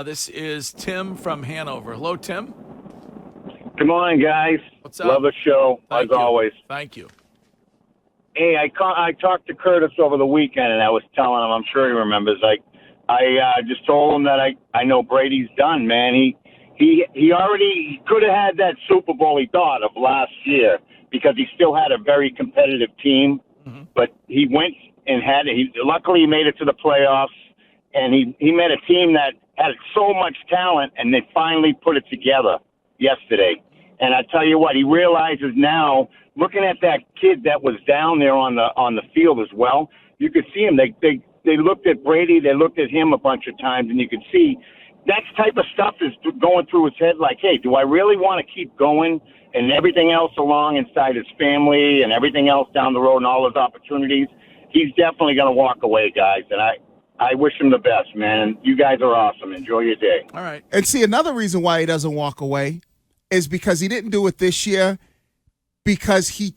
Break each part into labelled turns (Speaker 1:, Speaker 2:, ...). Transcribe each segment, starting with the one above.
Speaker 1: This is Tim from Hanover. Hello, Tim.
Speaker 2: Good morning, guys.
Speaker 1: What's up?
Speaker 2: Love the show,
Speaker 1: Thank
Speaker 2: as
Speaker 1: you.
Speaker 2: always.
Speaker 1: Thank you.
Speaker 2: Hey, I talked to Curtis over the weekend, and I was telling him, I'm sure he remembers, I just told him that I know Brady's done, man. He could have had that Super Bowl, he thought, of last year because he still had a very competitive team. Mm-hmm. But he went and luckily he made it to the playoffs, and he met a team that had so much talent, and they finally put it together yesterday. And I tell you what, he realizes now, looking at that kid that was down there on the field as well, you could see him. They looked at Brady, they looked at him a bunch of times, and you could see that type of stuff is going through his head like, hey, do I really want to keep going? And everything else along inside his family and everything else down the road and all those opportunities, he's definitely going to walk away, guys. And I wish him the best, man. And you guys are awesome. Enjoy your day.
Speaker 1: All right.
Speaker 3: And see, another reason why he doesn't walk away is because he didn't do it this year because he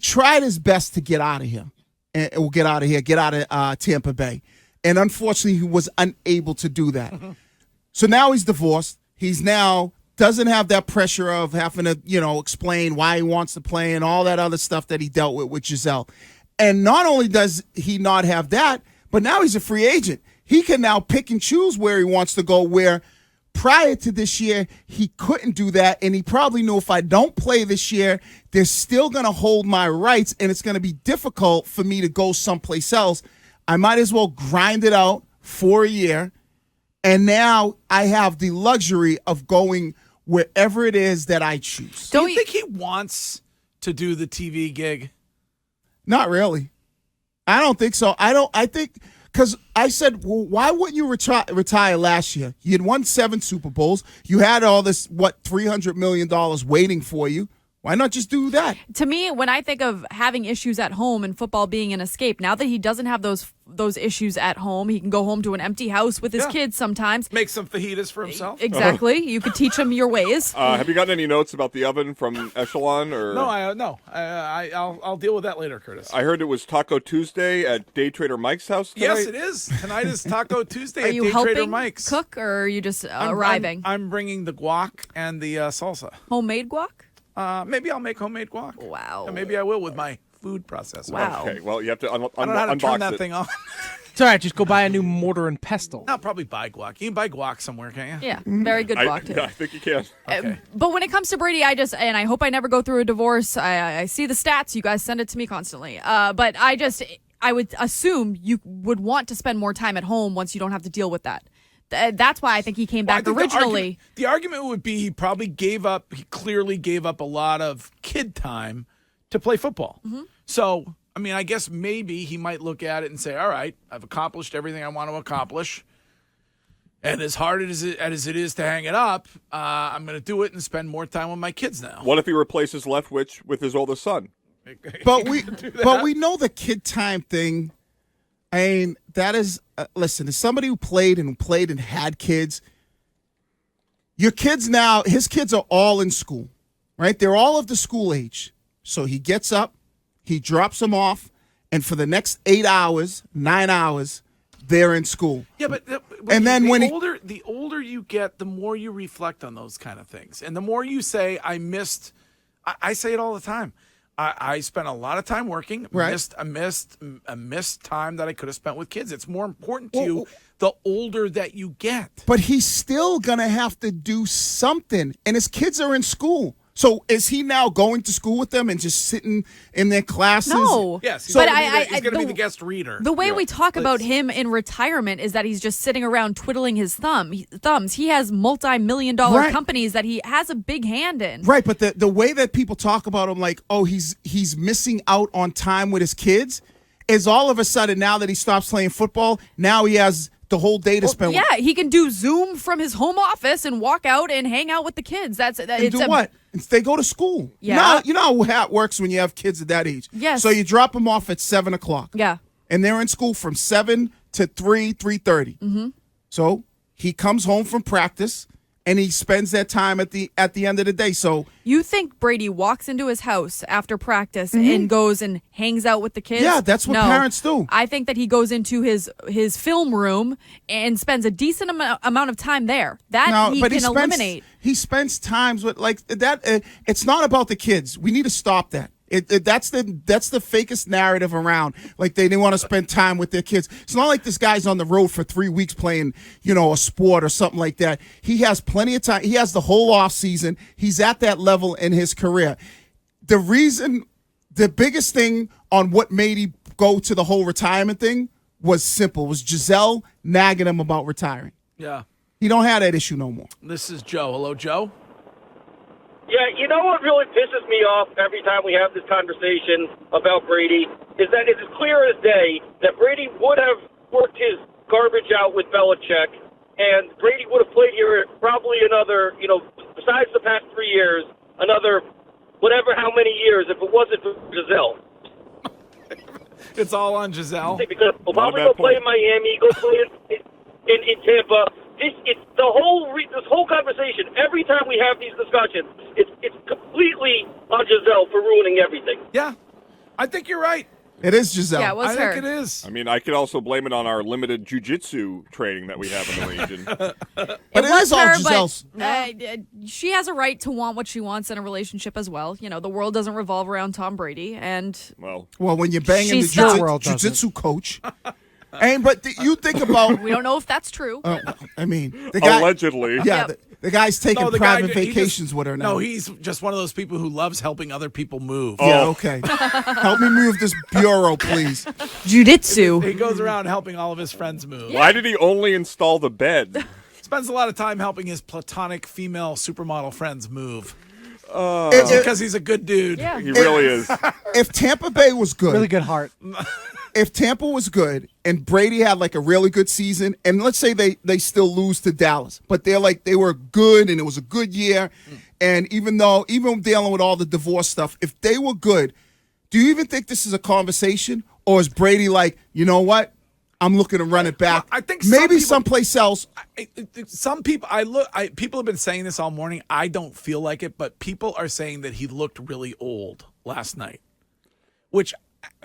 Speaker 3: tried his best to get out of here. And we'll get out of Tampa Bay. And unfortunately, he was unable to do that. Mm-hmm. So now he's divorced. He's now doesn't have that pressure of having to, explain why he wants to play and all that other stuff that he dealt with Giselle. And not only does he not have that, but now he's a free agent. He can now pick and choose where he wants to go, where prior to this year, he couldn't do that, and he probably knew if I don't play this year, they're still going to hold my rights, and it's going to be difficult for me to go someplace else. I might as well grind it out for a year, and now I have the luxury of going wherever it is that I choose.
Speaker 1: Do you think he wants to do the TV gig?
Speaker 3: Not really. I don't think so. I think because I said, well, why wouldn't you retire last year? You had won 7 Super Bowls. You had all this, $300 million waiting for you. Why not just do that?
Speaker 4: To me, when I think of having issues at home and football being an escape, now that he doesn't have those issues at home, he can go home to an empty house with his kids sometimes.
Speaker 1: Make some fajitas for himself.
Speaker 4: Exactly. You could teach him your ways.
Speaker 5: Have you gotten any notes about the oven from Echelon? Or
Speaker 1: No. I'll deal with that later, Curtis.
Speaker 5: I heard it was Taco Tuesday at Day Trader Mike's house tonight.
Speaker 1: Yes, it is. Tonight is Taco Tuesday
Speaker 4: Are
Speaker 1: at
Speaker 4: you
Speaker 1: Day
Speaker 4: helping
Speaker 1: Trader Mike's.
Speaker 4: cook, or are you just arriving?
Speaker 1: I'm bringing the guac and the salsa.
Speaker 4: Homemade guac?
Speaker 1: Maybe I'll make homemade guac.
Speaker 4: Wow.
Speaker 1: And maybe I will with my food processor.
Speaker 4: Wow.
Speaker 5: Okay, well, you have to
Speaker 1: I don't know how to turn that thing on.
Speaker 6: It's all right. Just go buy a new mortar and pestle.
Speaker 1: I'll probably buy guac. You can buy guac somewhere, can't you?
Speaker 4: Yeah, very good guac, too.
Speaker 5: I think you can.
Speaker 1: Okay.
Speaker 4: But when it comes to Brady, and I hope I never go through a divorce. I see the stats. You guys send it to me constantly. But I would assume you would want to spend more time at home once you don't have to deal with that. That's why I think he came back originally.
Speaker 1: The argument would be he clearly gave up a lot of kid time to play football. Mm-hmm. So, I guess maybe he might look at it and say, all right, I've accomplished everything I want to accomplish. And as hard as it is to hang it up, I'm going to do it and spend more time with my kids now.
Speaker 5: What if he replaces Leftwich with his oldest son?
Speaker 3: But we know the kid time thing. That is, listen, as somebody who played and had kids, your kids now, his kids are all in school, right? They're all of the school age. So he gets up, he drops them off, and for the next 9 hours, they're in school.
Speaker 1: Yeah, but the older you get, the more you reflect on those kind of things. And the more you say, I say it all the time. I spent a lot of time working.
Speaker 3: Right.
Speaker 1: I missed time that I could have spent with kids. It's more important to you the older that you get.
Speaker 3: But he's still gonna have to do something, and his kids are in school. So is he now going to school with them and just sitting in their classes?
Speaker 4: No.
Speaker 1: Yes. He's
Speaker 4: But
Speaker 1: going to be the guest reader.
Speaker 4: The way we talk about him in retirement is that he's just sitting around twiddling his thumbs. He has multi-million-dollar companies that he has a big hand in.
Speaker 3: Right, but the way that people talk about him, like, oh, he's missing out on time with his kids, is all of a sudden, now that he stops playing football, now he has the whole day to spend.
Speaker 4: Yeah, he can do Zoom from his home office and walk out and hang out with the kids.
Speaker 3: What? They go to school.
Speaker 4: Yeah.
Speaker 3: You know how it works when you have kids at that age.
Speaker 4: Yes.
Speaker 3: So you drop them off at 7 o'clock.
Speaker 4: Yeah.
Speaker 3: And they're in school from 7 to 3:30. Mm-hmm. So he comes home from practice, and he spends that time at the end of the day. So
Speaker 4: You think Brady walks into his house after practice and goes and hangs out with the kids?
Speaker 3: Yeah, that's what
Speaker 4: No.
Speaker 3: parents do.
Speaker 4: I think that he goes into his film room and spends a decent amount of time there. That he can eliminate.
Speaker 3: He spends times with like that. It's not about the kids. We need to stop that. That's the fakest narrative around. Like they want to spend time with their kids. It's not like this guy's on the road for 3 weeks playing, a sport or something like that. He has plenty of time. He has the whole off season. He's at that level in his career. The biggest thing on what made him go to the whole retirement thing was simple. Was Giselle nagging him about retiring?
Speaker 1: Yeah.
Speaker 3: He don't have that issue no more.
Speaker 1: This is Joe. Hello, Joe.
Speaker 7: Yeah, you know what really pisses me off every time we have this conversation about Brady is that it's clear as day that Brady would have worked his garbage out with Belichick, and Brady would have played here probably another, besides the past 3 years, another whatever how many years if it wasn't for Giselle.
Speaker 1: It's all on Giselle.
Speaker 7: Because he'll probably go play in Miami, go play in Tampa. This whole conversation, every time we have these discussions, it's completely on Giselle for ruining everything.
Speaker 1: Yeah, I think you're right.
Speaker 3: It is Giselle.
Speaker 4: Yeah, it was
Speaker 1: I
Speaker 4: her.
Speaker 1: think it is.
Speaker 5: I mean, I could also blame it on our limited jiu-jitsu training that we have in the region.
Speaker 3: But
Speaker 4: It
Speaker 3: it
Speaker 4: was
Speaker 3: is all
Speaker 4: her,
Speaker 3: Giselle's.
Speaker 4: but she has a right to want what she wants in a relationship as well. The world doesn't revolve around Tom Brady, and
Speaker 5: Well,
Speaker 3: When you're banging the
Speaker 4: She's not.
Speaker 3: jiu-jitsu coach. But you think about,
Speaker 4: we don't know if that's true.
Speaker 3: the guy.
Speaker 5: allegedly.
Speaker 3: Yeah,
Speaker 4: Yep.
Speaker 3: the guy's taking
Speaker 1: No, the guy
Speaker 3: private
Speaker 1: he just-
Speaker 3: vacations with her now.
Speaker 1: No, he's just one of those people who loves helping other people move.
Speaker 3: Yeah, okay. Help me move this bureau, please.
Speaker 4: Jiu-jitsu.
Speaker 1: He goes around helping all of his friends move.
Speaker 5: Why did he only install the bed?
Speaker 1: Spends a lot of time helping his platonic female supermodel friends move.
Speaker 3: If-
Speaker 1: Because he's a good dude.
Speaker 4: Yeah.
Speaker 5: He really is.
Speaker 3: If Tampa Bay was good,
Speaker 6: Really good heart.
Speaker 3: if Tampa was good and Brady had like a really good season, and let's say they still lose to Dallas, but they were good and it was a good year, and even dealing with all the divorce stuff, if they were good, do you even think this is a conversation, or is Brady like, you know what? I'm looking to run it back.
Speaker 1: Well, I think
Speaker 3: maybe
Speaker 1: some
Speaker 3: someplace else.
Speaker 1: Some people, people have been saying this all morning. I don't feel like it, but people are saying that he looked really old last night, which,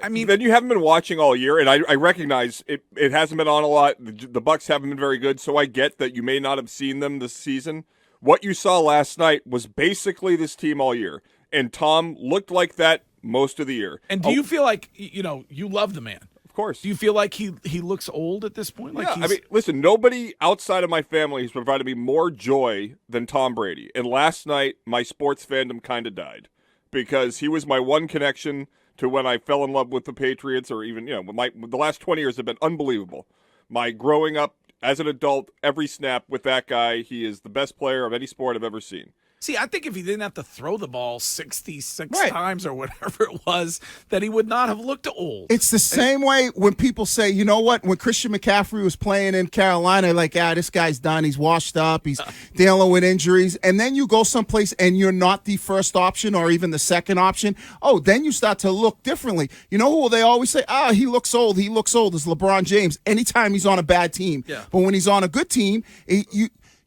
Speaker 1: I mean,
Speaker 5: Then you haven't been watching all year, and I recognize it hasn't been on a lot. The Bucs haven't been very good, so I get that you may not have seen them this season. What you saw last night was basically this team all year, and Tom looked like that most of the year.
Speaker 1: and do you feel like, you love the man?
Speaker 5: Of course.
Speaker 1: Do you feel like he looks old at this point? Like
Speaker 5: Yeah, I mean, listen, nobody outside of my family has provided me more joy than Tom Brady. And last night, my sports fandom kind of died because he was my one connection to when I fell in love with the Patriots, or even, the last 20 years have been unbelievable. My growing up as an adult, every snap with that guy, he is the best player of any sport I've ever seen.
Speaker 1: See, I think if he didn't have to throw the ball 66
Speaker 3: Right.
Speaker 1: times or whatever it was, that he would not have looked old.
Speaker 3: It's the same way when people say, you know what, when Christian McCaffrey was playing in Carolina, like, this guy's done. He's washed up. He's dealing with injuries. And then you go someplace and you're not the first option or even the second option. Oh, then you start to look differently. You know who they always say, he looks old. He looks old is LeBron James anytime he's on a bad team.
Speaker 1: Yeah.
Speaker 3: But when he's on a good team,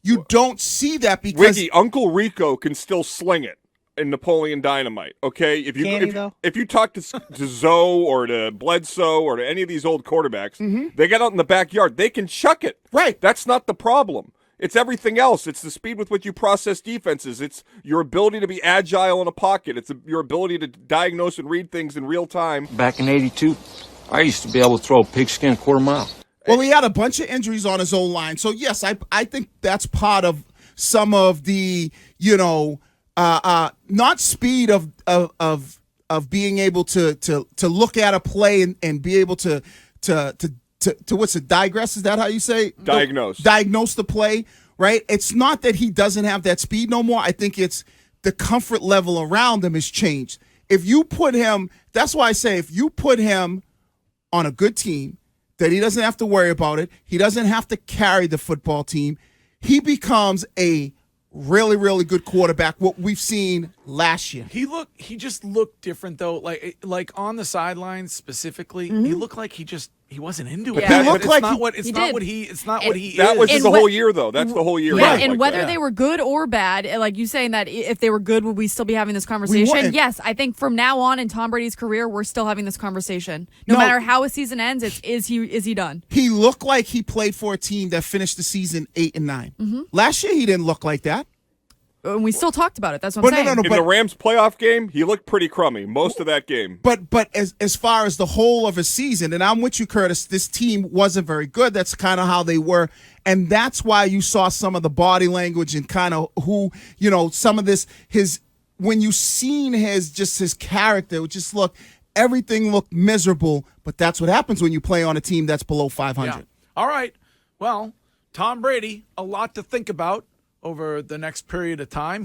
Speaker 3: you don't see that because
Speaker 5: Wiggy, Uncle Rico can still sling it in Napoleon Dynamite, okay? If you talk to Zoe or to Bledsoe or to any of these old quarterbacks, they get out in the backyard, they can chuck it.
Speaker 3: Right.
Speaker 5: That's not the problem. It's everything else. It's the speed with which you process defenses. It's your ability to be agile in a pocket. It's your ability to diagnose and read things in real time.
Speaker 8: Back in '82, I used to be able to throw a pigskin quarter mile.
Speaker 3: Well, he had a bunch of injuries on his O-line. So, yes, I think that's part of some of the, not speed of being able to look at a play and be able to what's it, digress? Is that how you say?
Speaker 5: Diagnose.
Speaker 3: Diagnose the play, right? It's not that he doesn't have that speed no more. I think it's the comfort level around him has changed. If you put him, that's why I say if you put him on a good team, that he doesn't have to worry about it. He doesn't have to carry the football team. He becomes a really, really good quarterback, what we've seen last year.
Speaker 1: He just looked different though. Like on the sidelines specifically, he looked like he He wasn't into
Speaker 4: Yeah.
Speaker 1: it.
Speaker 4: He
Speaker 3: looked like
Speaker 1: It's
Speaker 4: he
Speaker 1: not
Speaker 4: did.
Speaker 1: what he. It's not what he
Speaker 5: That
Speaker 1: is.
Speaker 5: was
Speaker 4: And
Speaker 5: the
Speaker 4: what-
Speaker 5: whole year, though. That's the whole year.
Speaker 4: Yeah,
Speaker 5: Like
Speaker 4: and
Speaker 5: that.
Speaker 4: whether they were good or bad, like you saying that if they were good, would we still be having this conversation?
Speaker 3: wouldn't.
Speaker 4: Yes, I think from now on in Tom Brady's career, we're still having this conversation. No
Speaker 3: No.
Speaker 4: matter how a season ends, it's is he done?
Speaker 3: He looked like he played for a team that finished the season 8 and 9. Last year, he didn't look like that.
Speaker 4: And we still talked about it. That's what
Speaker 3: But
Speaker 4: I'm
Speaker 3: no,
Speaker 4: saying.
Speaker 3: no,
Speaker 5: In
Speaker 3: but-
Speaker 5: the Rams playoff game, he looked pretty crummy most of that game.
Speaker 3: But as far as the whole of a season, and I'm with you, Curtis, this team wasn't very good. That's kind of how they were. And that's why you saw some of the body language and kind of who, some of this, when you seen his character, it would just everything looked miserable. But that's what happens when you play on a team that's below 500.
Speaker 1: Yeah. All right. Well, Tom Brady, a lot to think about over the next period of time.